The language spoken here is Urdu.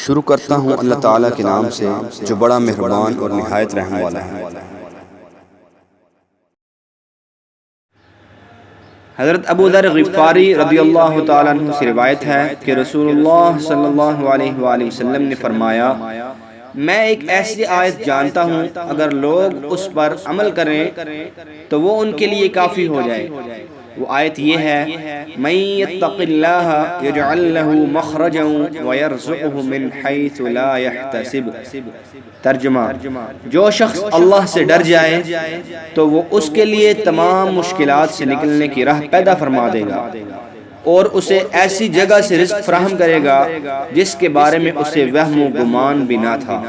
شروع کرتا ہوں اللہ تعالیٰ کے نام سے جو بڑا مہربان اور نہایت رحم والا ہے۔ حضرت ابو ذر غفاری رضی اللہ تعالیٰ عنہ سے روایت ہے کہ رسول اللہ صلی اللہ علیہ وآلہ وسلم نے فرمایا، میں ایک ایسی آیت جانتا ہوں اگر لوگ اس پر عمل کریں تو وہ ان کے لیے کافی ہو جائے۔ وہ آیت یہ ہے، مَن يَتَّقِ اللَّهَ يَجْعَل لَّهُ مَخْرَجًا وَيَرْزُقْهُ مِنْ حَيْثُ لَا يَحْتَسِبُ۔ ترجمہ، جو شخص اللہ سے ڈر جائے تو وہ اس کے لیے تمام مشکلات سے نکلنے کی راہ پیدا فرما دے گا اور اسے ایسی جگہ سے رزق فراہم کرے گا جس کے بارے میں اسے وہم و گمان بھی نہ تھا۔